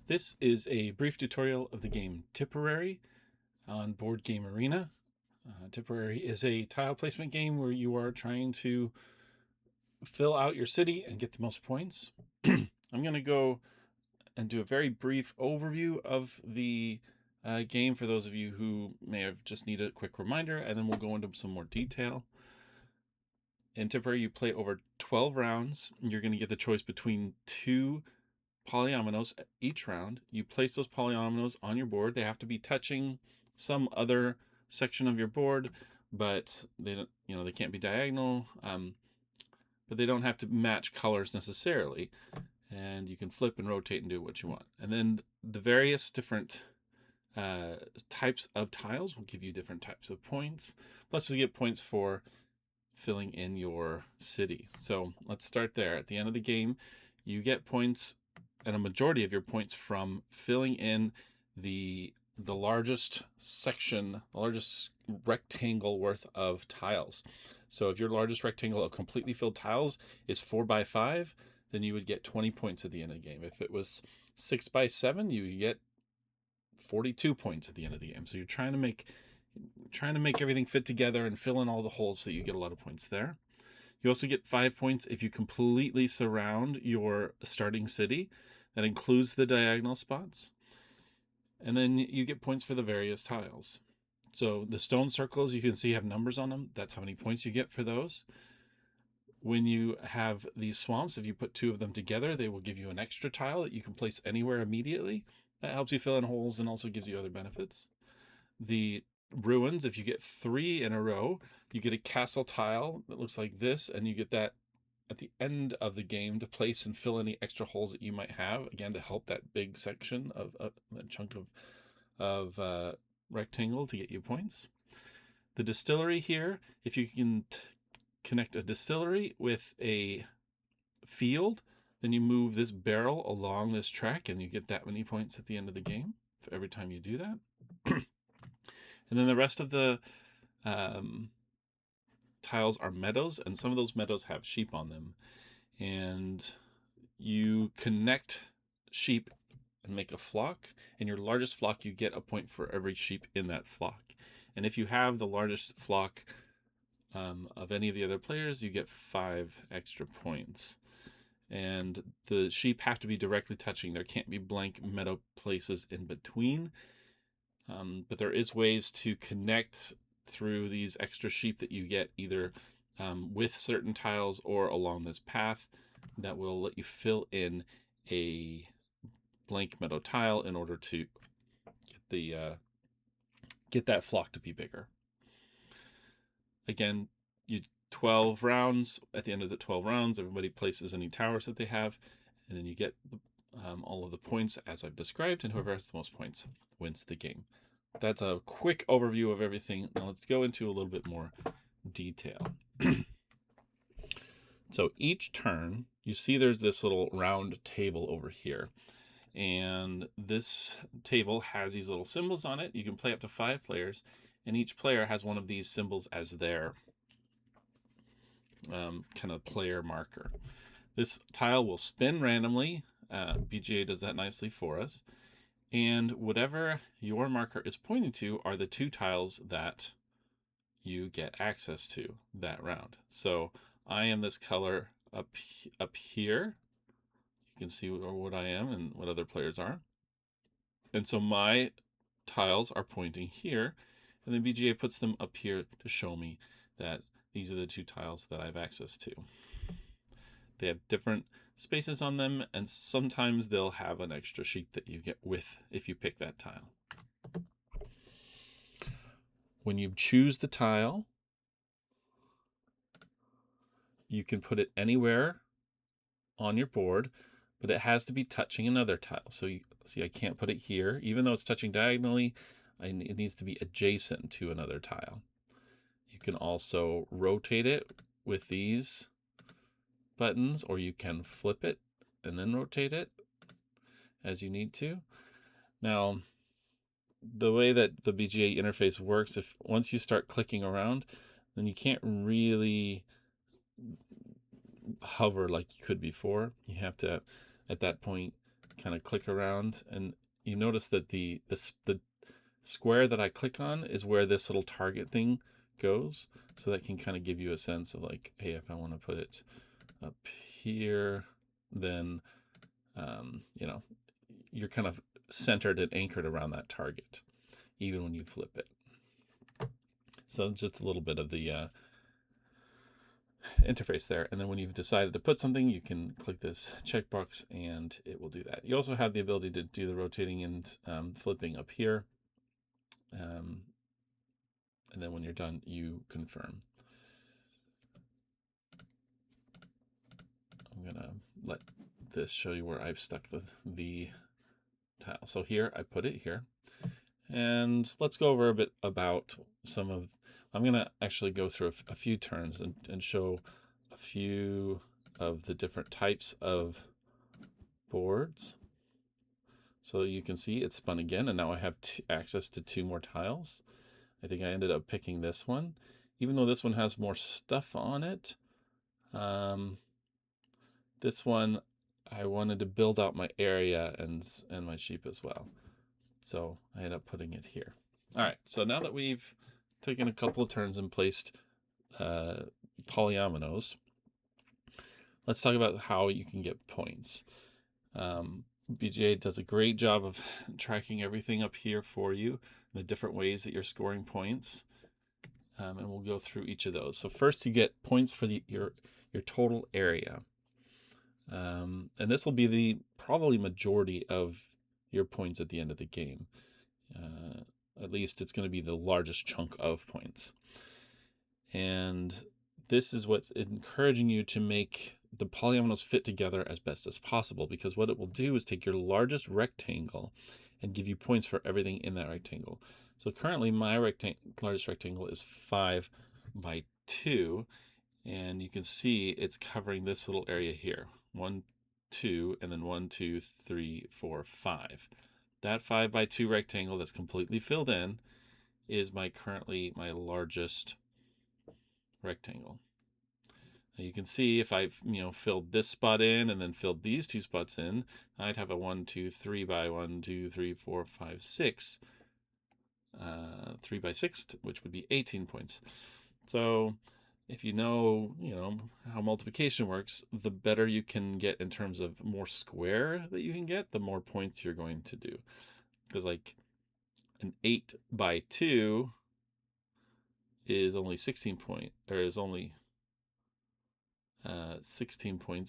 This is a brief tutorial of the game Tipperary on Board Game Arena. Tipperary is a tile placement game where you are trying to fill out your city and get the most points. I'm going to go and do a very brief overview of the game for those of you who may have just need a quick reminder, and then we'll go into some more detail. In Tipperary, you play over 12 rounds. You're going to get the choice between two polyominoes each round. You place those polyominoes on your board. They have to be touching some other section of your board, but they don't, they can't be diagonal. But they don't have to match colors necessarily. And you can flip and rotate and do what you want. And then the various different types of tiles will give you different types of points. Plus, you get points for filling in your city. So let's start there. At the end of the game, you get points, and a majority of your points from filling in the largest section, the largest rectangle worth of tiles. So if your largest rectangle of completely filled tiles is 4x5, then you would get 20 points at the end of the game. If it was 6x7, you get 42 points at the end of the game. So you're trying to make everything fit together and fill in all the holes, so you get a lot of points there. You also get 5 points if you completely surround your starting city. That includes the diagonal spots. And then you get points for the various tiles. So the stone circles, you can see, have numbers on them. That's how many points you get for those. When you have these swamps, if you put two of them together, they will give you an extra tile that you can place anywhere immediately. That helps you fill in holes and also gives you other benefits. The ruins, if you get 3 in a row, you get a castle tile that looks like this, and you get that at the end of the game to place and fill any extra holes that you might have, again, to help that big section of that chunk of rectangle to get you points. The distillery here, if you can connect a distillery with a field, then you move this barrel along this track and you get that many points at the end of the game for every time you do that. And then the rest of the tiles are meadows, and some of those meadows have sheep on them. And you connect sheep and make a flock, and your largest flock, you get a point for every sheep in that flock. And if you have the largest flock of any of the other players, you get 5 extra points. And the sheep have to be directly touching. There can't be blank meadow places in between. But there is ways to connect through these extra sheep that you get, either with certain tiles or along this path, that will let you fill in a blank meadow tile in order to get that flock to be bigger. Again, 12 rounds. At the end of the 12 rounds, everybody places any towers that they have, and then you get all of the points as I've described, and whoever has the most points wins the game. That's a quick overview of everything. Now let's go into a little bit more detail. So each turn, you see there's this little round table over here. And this table has these little symbols on it. You can play up to 5 players, and each player has one of these symbols as their kind of player marker. This tile will spin randomly. BGA does that nicely for us. And whatever your marker is pointing to are the 2 tiles that you get access to that round. So I am this color up here. You can see what I am and what other players are. And so my tiles are pointing here, and then BGA puts them up here to show me that these are the 2 tiles that I have access to. They have different spaces on them, and sometimes they'll have an extra sheep that you get with if you pick that tile. When you choose the tile, you can put it anywhere on your board, but it has to be touching another tile. So you see, I can't put it here. Even though it's touching diagonally, it needs to be adjacent to another tile. You can also rotate it with these buttons, or you can flip it and then rotate it as you need to. Now, the way that the BGA interface works, if once you start clicking around, then you can't really hover like you could before. You have to, at that point, kind of click around, and you notice that the square that I click on is where this little target thing goes. So that can kind of give you a sense of like, hey, if I want to put it up here, then, you're kind of centered and anchored around that target, even when you flip it. So just a little bit of the interface there. And then when you've decided to put something, you can click this checkbox and it will do that. You also have the ability to do the rotating and flipping up here. And then when you're done, you confirm. I'm going to let this show you where I've stuck the tile. So here, I put it here. And let's go over a bit about I'm going to actually go through a few turns and show a few of the different types of boards. So you can see it spun again, and now I have access to 2 more tiles. I think I ended up picking this one, even though this one has more stuff on it. This one, I wanted to build out my area and my sheep as well. So I ended up putting it here. All right, so now that we've taken a couple of turns and placed polyominoes, let's talk about how you can get points. BGA does a great job of tracking everything up here for you, the different ways that you're scoring points. And we'll go through each of those. So first, you get points for your total area. And this will be the probably majority of your points at the end of the game. At least it's going to be the largest chunk of points. And this is what's encouraging you to make the polyominoes fit together as best as possible, because what it will do is take your largest rectangle and give you points for everything in that rectangle. So currently my largest rectangle is 5 by 2, and you can see it's covering this little area here. 1, 2, and then 1, 2, 3, 4, 5. That 5 by 2 rectangle that's completely filled in is currently my largest rectangle. Now you can see if I've filled this spot in and then filled these 2 spots in, I'd have a 1, 2, 3 by 1, 2, 3, 4, 5, 6. 3 by 6, which would be 18 points. So if you know how multiplication works, the better you can get in terms of more square that you can get, the more points you're going to do. Because like an 8 by 2 is only 16 points,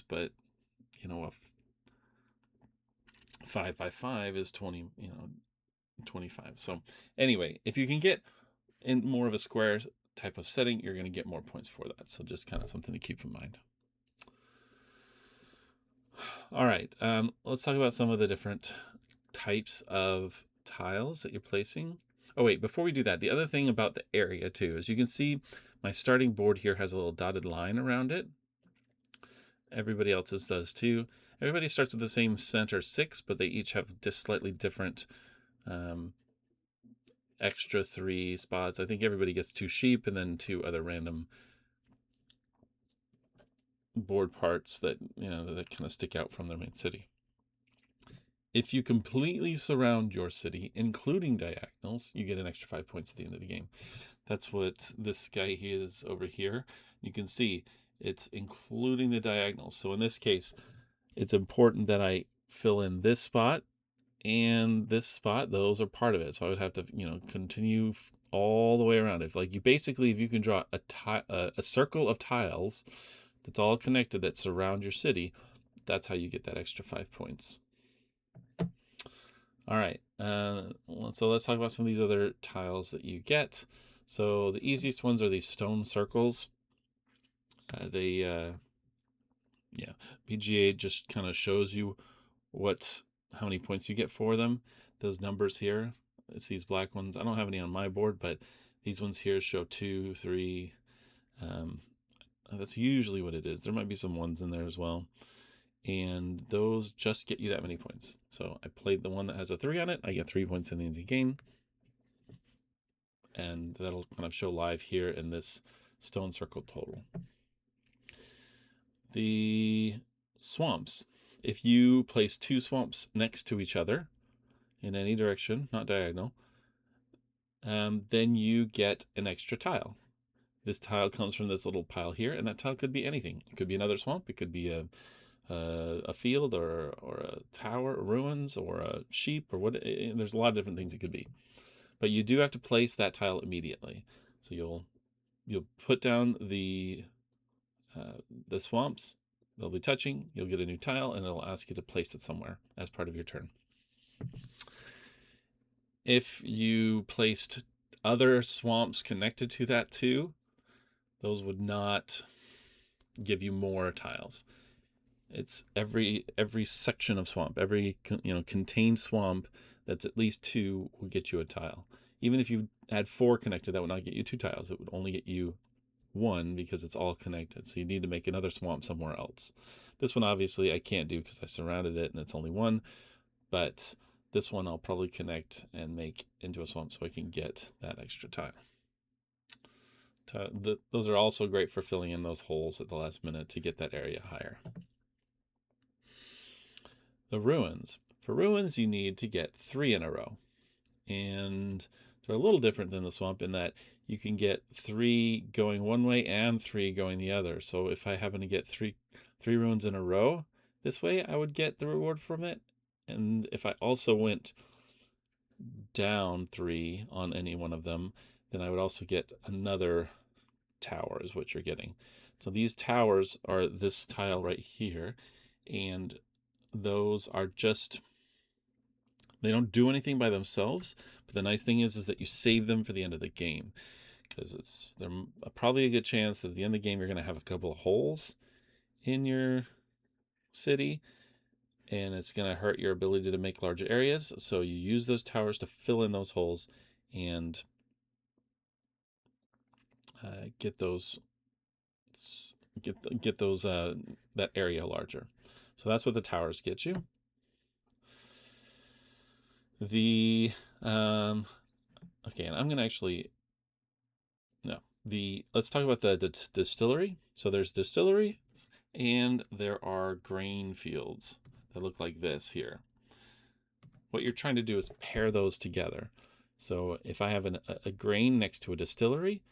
but a 5 by 5 is 20, 25. So anyway, if you can get in more of a square type of setting, you're going to get more points for that. So just kind of something to keep in mind. All right, let's talk about some of the different types of tiles that you're placing. Oh wait, before we do that, the other thing about the area too is you can see my starting board here has a little dotted line around it. Everybody else's does too. Everybody starts with the same center 6, but they each have just slightly different extra 3 spots. I think everybody gets 2 sheep and then 2 other random board parts that that kind of stick out from their main city. If you completely surround your city, including diagonals, you get an extra 5 points at the end of the game. That's what this guy is over here. You can see it's including the diagonals. So in this case, it's important that I fill in this spot and this spot. Those are part of it. So I would have to, continue all the way around. If you can draw a circle of tiles that's all connected that surround your city, that's how you get that extra 5 points. All right, so let's talk about some of these other tiles that you get. So the easiest ones are these stone circles. BGA just kind of shows you how many points you get for them. Those numbers here, it's these black ones. I don't have any on my board, but these ones here show 2, 3. That's usually what it is. There might be some ones in there as well. And those just get you that many points. So I played the one that has a 3 on it. I get 3 points in the end of the game. And that'll kind of show live here in this stone circle total. The swamps. If you place two swamps next to each other in any direction, not diagonal, then you get an extra tile. This tile comes from this little pile here, and that tile could be anything. It could be another swamp. It could be a field or a tower, ruins, or a sheep, or what. There's a lot of different things it could be. But you do have to place that tile immediately. So you'll put down the swamps. They'll be touching. You'll get a new tile, and it'll ask you to place it somewhere as part of your turn. If you placed other swamps connected to that too, those would not give you more tiles. It's every section of swamp, every contained swamp that's at least 2 will get you a tile. Even if you had 4 connected, that would not get you 2 tiles. It would only get you 1 because it's all connected. So you need to make another swamp somewhere else. This one obviously I can't do because I surrounded it and it's only 1, but this one I'll probably connect and make into a swamp so I can get that extra tile. Those are also great for filling in those holes at the last minute to get that area higher. The ruins. For ruins, you need to get 3 in a row. And they're a little different than the swamp in that you can get 3 going one way and 3 going the other. So if I happen to get three ruins in a row this way, I would get the reward from it. And if I also went down 3 on any one of them, then I would also get another tower is what you're getting. So these towers are this tile right here, and those are just, they don't do anything by themselves, but the nice thing is that you save them for the end of the game, because they're probably a good chance that at the end of the game you're going to have a couple of holes in your city, and it's going to hurt your ability to make larger areas. So you use those towers to fill in those holes and get those that area larger. So that's what the towers get you. The okay, and I'm gonna let's talk about the distillery. So there's distillery, and there are grain fields that look like this here. What you're trying to do is pair those together. So if I have a grain next to a distillery,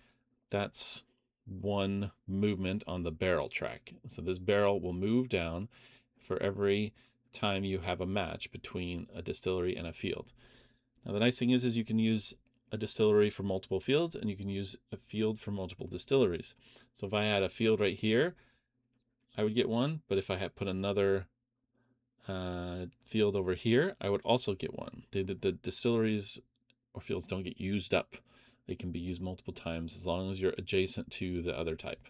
that's one movement on the barrel track. So this barrel will move down for every time you have a match between a distillery and a field. Now the nice thing is you can use a distillery for multiple fields, and you can use a field for multiple distilleries. So if I had a field right here, I would get 1, but if I had put another field over here, I would also get 1. The distilleries or fields don't get used up. They can be used multiple times as long as you're adjacent to the other type.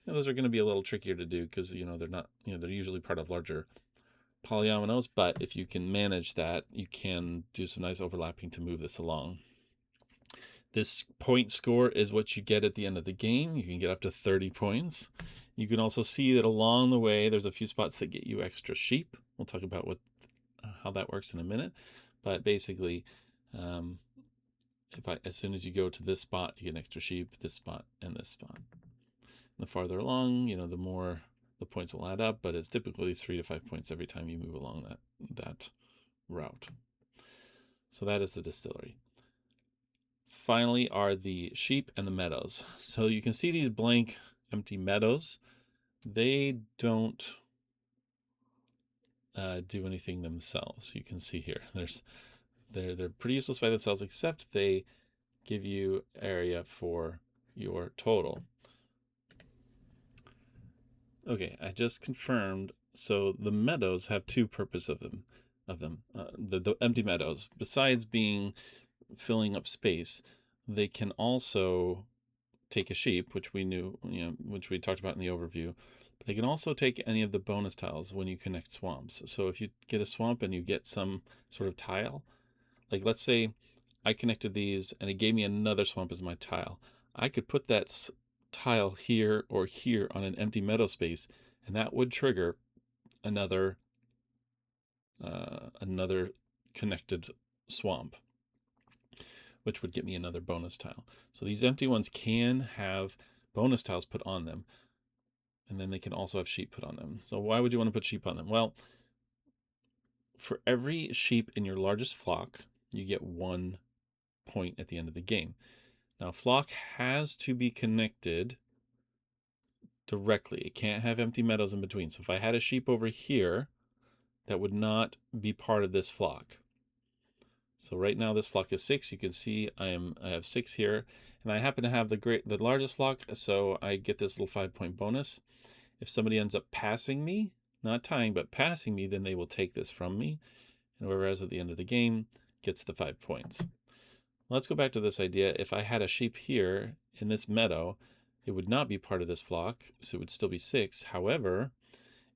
And those are going to be a little trickier to do because they're not, they're usually part of larger polyominoes, but if you can manage that, you can do some nice overlapping to move this along. This point score is what you get at the end of the game. You can get up to 30 points. You can also see that along the way, there's a few spots that get you extra sheep. We'll talk about how that works in a minute. But basically, as soon as you go to this spot, you get an extra sheep, this spot, and this spot. And the farther along, the more the points will add up, but it's typically 3 to 5 points every time you move along that route. So that is the distillery. Finally are the sheep and the meadows. So you can see these blank, empty meadows. They don't do anything themselves. You can see here, they're pretty useless by themselves, except they give you area for your total. Okay, I just confirmed. So the meadows have 2 purposes of them. The empty meadows, besides being filling up space, they can also take a sheep, which we knew, which we talked about in the overview. But they can also take any of the bonus tiles when you connect swamps. So if you get a swamp and you get some sort of tile, like let's say I connected these and it gave me another swamp as my tile, I could put that tile here or here on an empty meadow space, and that would trigger another connected swamp, which would get me another bonus tile. So these empty ones can have bonus tiles put on them. And then they can also have sheep put on them. So why would you want to put sheep on them? Well, for every sheep in your largest flock, you get 1 point at the end of the game. Now, flock has to be connected directly. It can't have empty meadows in between. So if I had a sheep over here, that would not be part of this flock. So right now this flock is 6. You can see I have 6 here, and I happen to have the largest flock, so I get this little 5-point bonus. If somebody ends up passing me, not tying, but passing me, then they will take this from me, and whoever has at the end of the game gets the 5 points. Let's go back to this idea. If I had a sheep here in this meadow, it would not be part of this flock, so it would still be 6. However,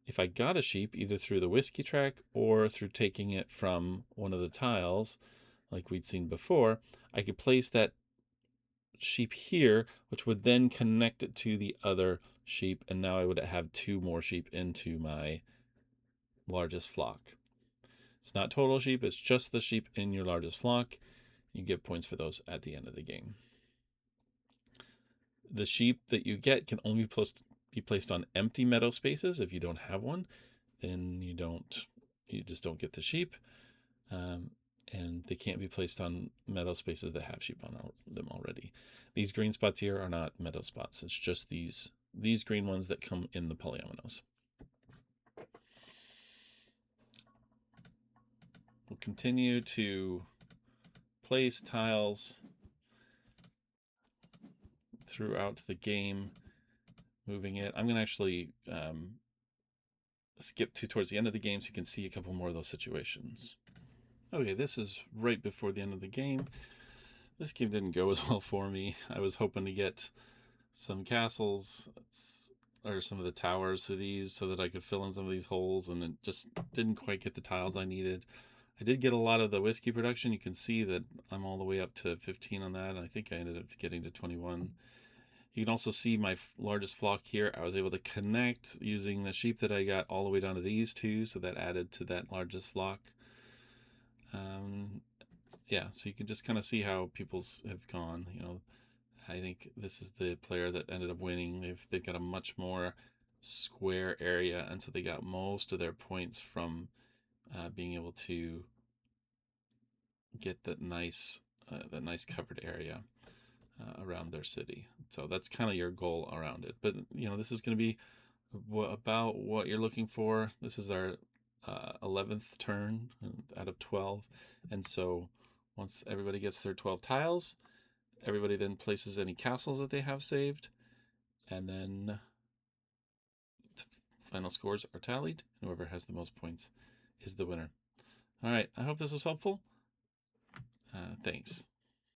if I got a sheep either through the whiskey track or through taking it from one of the tiles, like we'd seen before, I could place that sheep here, which would then connect it to the other sheep, and now I would have 2 more sheep into my largest flock. It's not total sheep, it's just the sheep in your largest flock. You get points for those at the end of the game. The sheep that you get can only be placed on empty meadow spaces. If you don't have one, then you just don't get the sheep. And they can't be placed on meadow spaces that have sheep on them already. These green spots here are not meadow spots. It's just these green ones that come in the polyominoes. We'll continue to place tiles throughout the game, moving it. I'm going to actually skip towards the end of the game so you can see a couple more of those situations. Okay, this is right before the end of the game. This game didn't go as well for me. I was hoping to get some castles or some of the towers for these so that I could fill in some of these holes, and it just didn't quite get the tiles I needed. I did get a lot of the whiskey production. You can see that I'm all the way up to 15 on that, and I think I ended up getting to 21. You can also see my largest flock here. I was able to connect using the sheep that I got all the way down to these 2, so that added to that largest flock. Yeah, so you can just kind of see how people's have gone. I think this is the player that ended up winning. They've got a much more square area, and so they got most of their points from being able to get that nice covered area around their city. So that's kind of your goal around it. But this is going to be about what you're looking for. This is our 11th turn out of 12, and so once everybody gets their 12 tiles, everybody then places any castles that they have saved, and then the final scores are tallied, and whoever has the most points is the winner. All right, I hope this was helpful. Thanks.